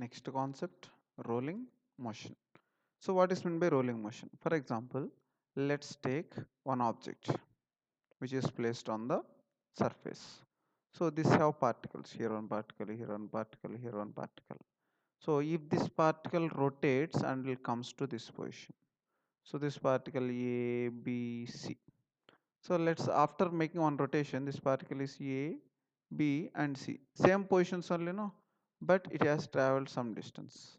Next concept, rolling motion. So what is meant by rolling motion? For example, let's take one object which is placed on the surface. So this have particles, here one particle, here one particle, here one particle. So if this particle rotates and it comes to this position, so this particle A, B, C. So let's, after making one rotation, this particle is A, B and C. Same positions only, no? But it has traveled some distance,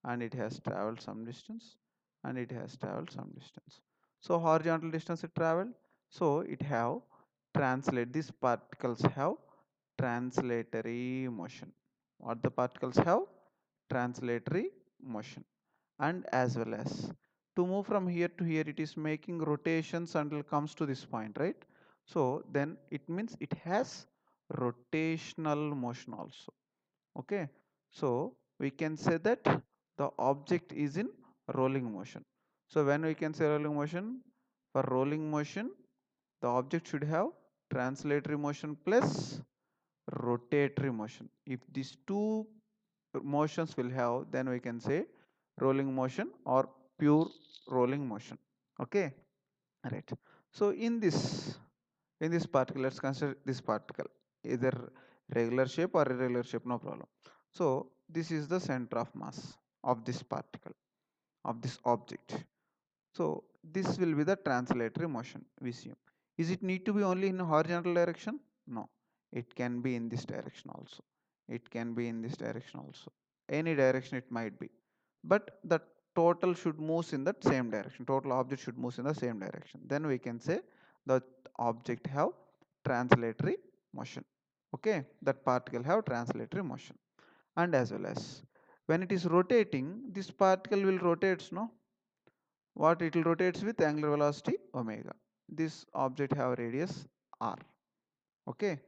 and it has traveled some distance, and it has traveled some distance. So horizontal distance it traveled. So it have translate, these particles have translatory motion. What the particles have? Translatory motion. And as well as to move from here to here, it is making rotations until it comes to this point, right? So then it means it has rotational motion also. Okay, so we can say that the object is in rolling motion. So when we can say rolling motion, for rolling motion the object should have translatory motion plus rotatory motion. If these two motions will have, then we can say rolling motion or pure rolling motion. Okay, right. So in this particle, let's consider this particle either regular shape or irregular shape, no problem. So this is the center of mass of this particle, of this object. So this will be the translatory motion, VCM. Is it need to be only in horizontal direction? No, it can be in this direction also. It can be in this direction also. Any direction it might be, but the total should move in that same direction. Total object should move in the same direction. Then we can say the object have translatory motion. Okay, that particle have translatory motion. And as well as when it is rotating, this particle will rotates, no? What it will rotates with angular velocity omega. This object have radius r. Okay,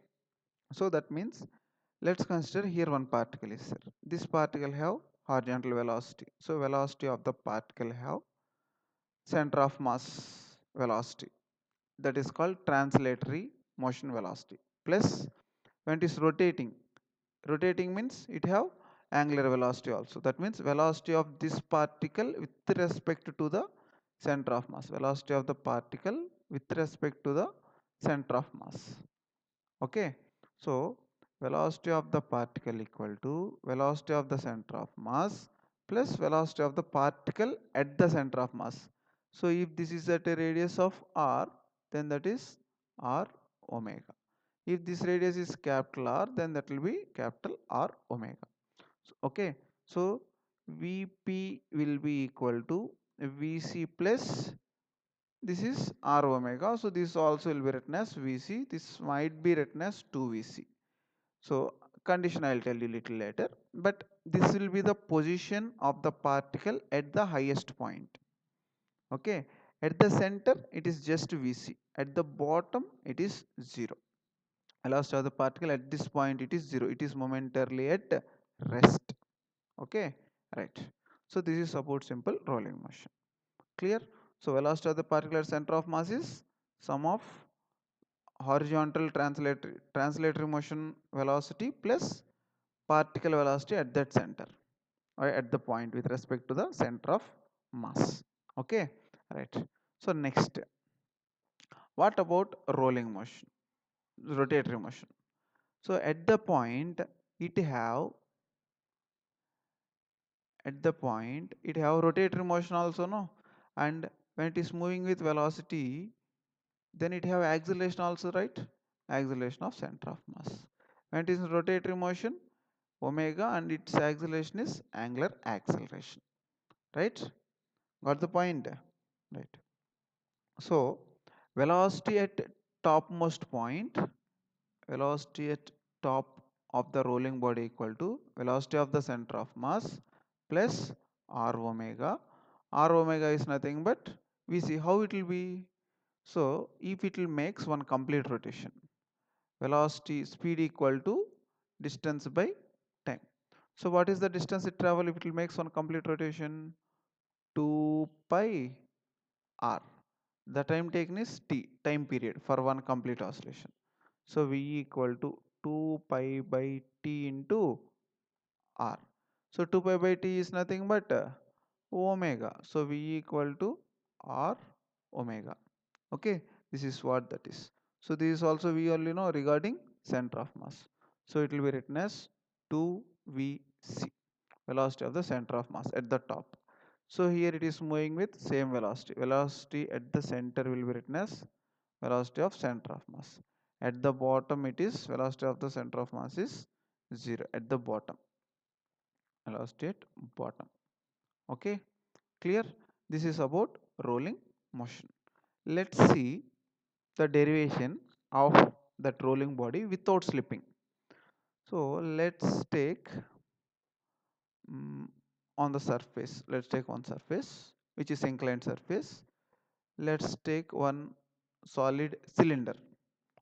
so that means let's consider here one particle is there. This particle have horizontal velocity, so velocity of the particle have center of mass velocity, that is called translatory motion velocity, plus when it is rotating, rotating means it have angular velocity also. That means velocity of this particle with respect to the center of mass, velocity of the particle with respect to the center of mass. Okay, so velocity of the particle equal to velocity of the center of mass plus velocity of the particle at the center of mass. So if this is at a radius of r, then that is r omega. If this radius is capital R, then that will be capital R omega. So, okay, so Vp will be equal to Vc plus this is R omega. So this also will be written as Vc. This might be written as 2Vc. So condition I will tell you little later. But this will be the position of the particle at the highest point. Okay, at the center it is just Vc. At the bottom it is 0. Velocity of the particle at this point it is 0. It is momentarily at rest. Okay, right. So this is about simple rolling motion. Clear? So velocity of the particle at center of mass is sum of horizontal translatory motion velocity plus particle velocity at that center, or at the point with respect to the center of mass. Okay, right. So next, what about rolling motion, rotatory motion? So at the point it have, at the point it have rotatory motion also, no? And when it is moving with velocity, then it have acceleration also, right? Acceleration of center of mass. When it is in rotatory motion, omega, and its acceleration is angular acceleration, right? Got the point? Right. So velocity at topmost point, velocity at top of the rolling body equal to velocity of the center of mass plus r omega. R omega is nothing but, we see how it will be. So if it will makes one complete rotation, velocity speed equal to distance by time. So what is the distance it travel if it will makes one complete rotation? 2 pi r. The time taken is t, time period for one complete oscillation. So v equal to 2 pi by t into r. So 2 pi by t is nothing but omega. So v equal to r omega. Okay, this is what that is. So this is also we only know regarding center of mass. So it will be written as 2vc, velocity of the center of mass at the top. So here it is moving with same velocity. Velocity at the center will be written as velocity of center of mass. At the bottom it is velocity of the center of mass is 0 at the bottom. Velocity at bottom. Okay, clear? This is about rolling motion. Let's see the derivation of that rolling body without slipping. So let's take on the surface, let's take one surface which is inclined surface. Let's take one solid cylinder.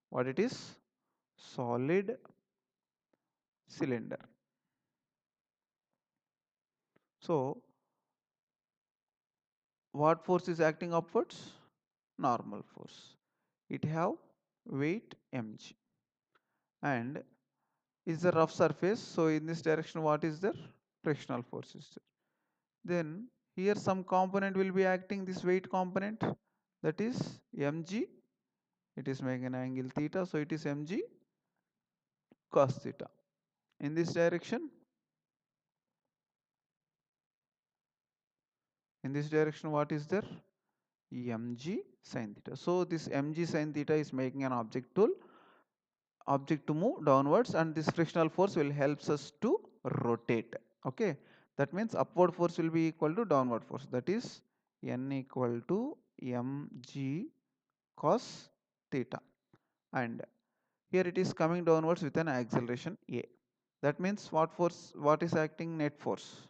What it is? Solid cylinder. So what force is acting upwards? Normal force. It have weight mg and is a rough surface. So in this direction what is there? Frictional force is there. Then here some component will be acting, this weight component, that is mg. It is making an angle theta, so it is mg cos theta. In this direction, what is there? Mg sin theta. So this mg sin theta is making an object to move downwards, and this frictional force will helps us to rotate. Okay, that means upward force will be equal to downward force, that is n equal to mg cos theta, and here it is coming downwards with an acceleration a. That means what is acting? Net force.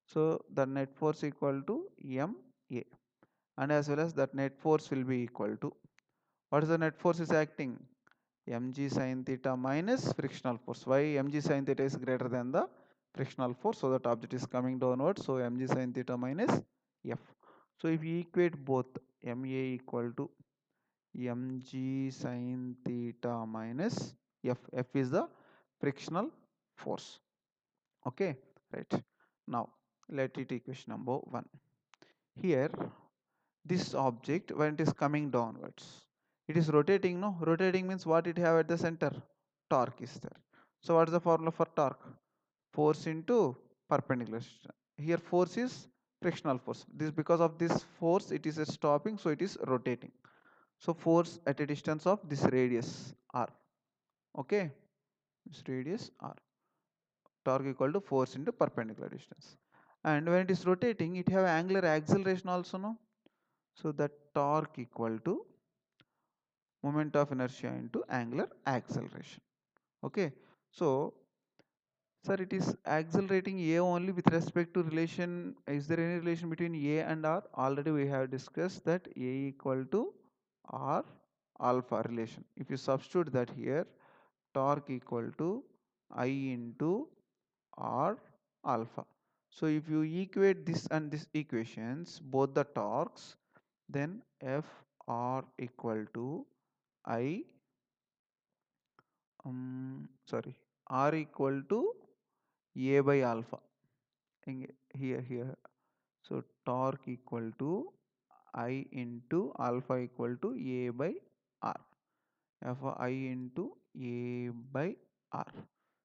So the net force equal to ma, and as well as that net force will be equal to, what is the net force is acting? Mg sin theta minus frictional force. Why? Mg sin theta is greater than the frictional force, so that object is coming downwards. So mg sin theta minus f. So if we equate both, ma equal to mg sin theta minus f. F is the frictional force. Okay, right. Now let it equation number 1. Here this object, when it is coming downwards, it is rotating. No, rotating means what it have at the center? Torque is there. So what is the formula for torque? Force into perpendicular distance. Here force is frictional force. This, because of this force, it is a stopping, so it is rotating. So force at a distance of this radius r. Okay, this radius r. Torque equal to force into perpendicular distance. And when it is rotating, it have angular acceleration also. No, so that torque equal to moment of inertia into angular acceleration. Okay, so sir, it is accelerating a only with respect to relation. Is there any relation between a and r? Already we have discussed that a equal to r alpha relation. If you substitute that here, torque equal to I into r alpha. So if you equate this and this equations, both the torques, then f r equal to I sorry, r equal to a by alpha. Here, so torque equal to I into alpha equal to a by r, f I into a by r.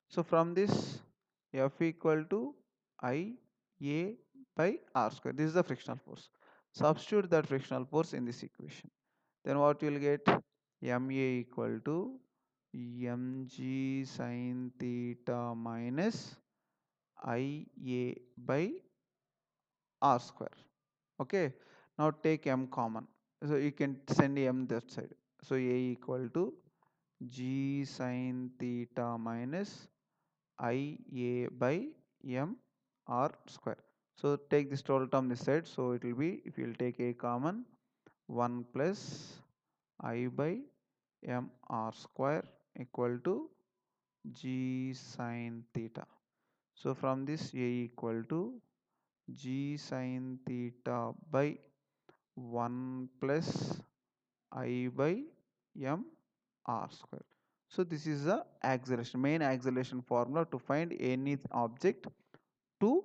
So from this, f equal to I a by r square. This is the frictional force. Substitute that frictional force in this equation, then what you will get? Ma equal to mg sin theta minus ia by r square. Okay, now take m common, so you can send m that side. So a equal to g sin theta minus ia by m r square. So take this total term this side, so it will be, if you will take a common, 1 plus I by m r square equal to g sin theta. So from this, a equal to g sin theta by 1 plus I by m r square. So this is the acceleration, main acceleration formula to find any object to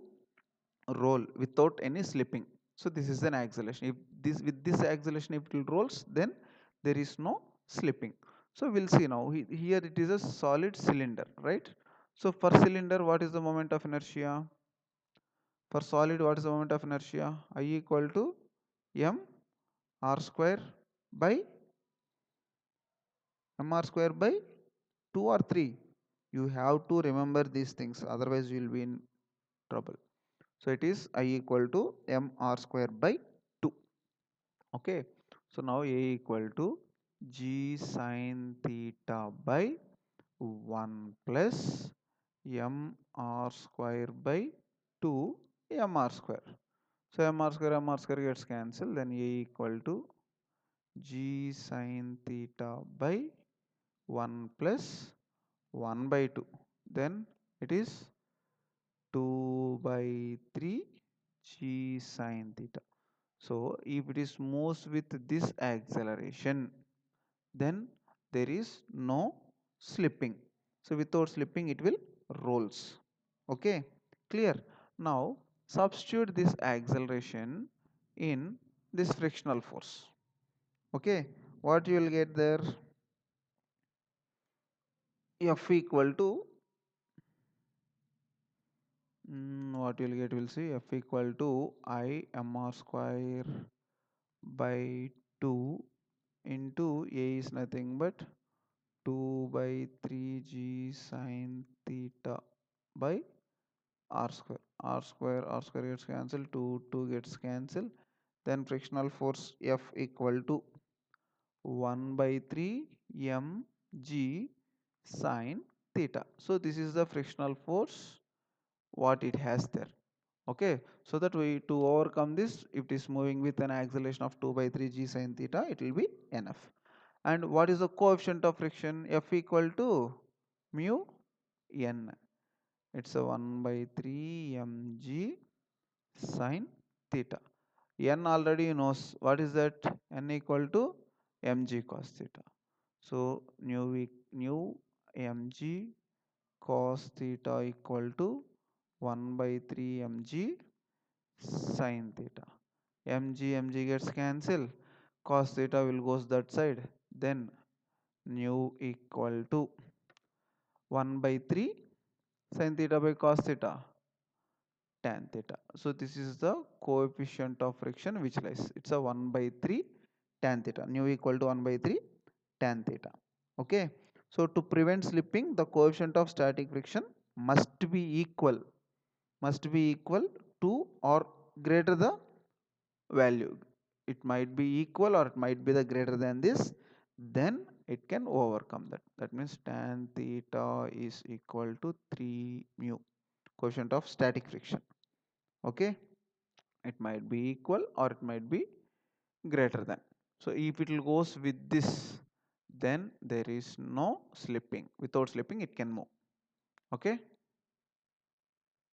roll without any slipping. So this is an acceleration. If this with this acceleration if it rolls, then there is no slipping. So we'll see now. Here it is a solid cylinder, right? So for cylinder, what is the moment of inertia? For solid, what is the moment of inertia? I equal to m r square by mr square by 2 or 3. You have to remember these things, otherwise you will be in trouble. So it is I equal to mr square by 2. Okay. So now a equal to g sine theta by 1 plus mr square by 2 mr square. So mr square gets cancelled. Then a equal to g sine theta by 1 plus 1 by 2. Then it is 2 by 3 g sine theta. So if it is moves with this acceleration, then there is no slipping. So without slipping it will rolls. Okay, clear. Now substitute this acceleration in this frictional force. Okay, what you will get there? F equal to what you will get, we'll see. F equal to I mr square by 2 into a is nothing but 2 by 3g sine theta by r square gets cancelled, 2 gets cancelled. Then frictional force F equal to 1 by 3 mg sine theta. So this is the frictional force what it has there. Okay, so that we to overcome this, if it is moving with an acceleration of 2 by 3 g sine theta, it will be nf. And what is the coefficient of friction? F equal to mu n. It's a 1 by 3 mg sine theta. N already knows what is that. N equal to mg cos theta. So nu mg cos theta equal to 1 by 3 mg sine theta. Mg gets cancelled, cos theta will goes that side. Then nu equal to 1 by 3 sin theta by cos theta tan theta. So this is the coefficient of friction which lies. It's a 1 by 3 tan theta. Nu equal to 1 by 3 tan theta. Okay. So to prevent slipping, the coefficient of static friction must be equal. Must be equal to or greater the value. It might be equal or it might be the greater than this. Then it can overcome that. That means tan theta is equal to 3 mu, coefficient of static friction. Okay, it might be equal or it might be greater than. So if it goes with this, then there is no slipping. Without slipping it can move. Okay.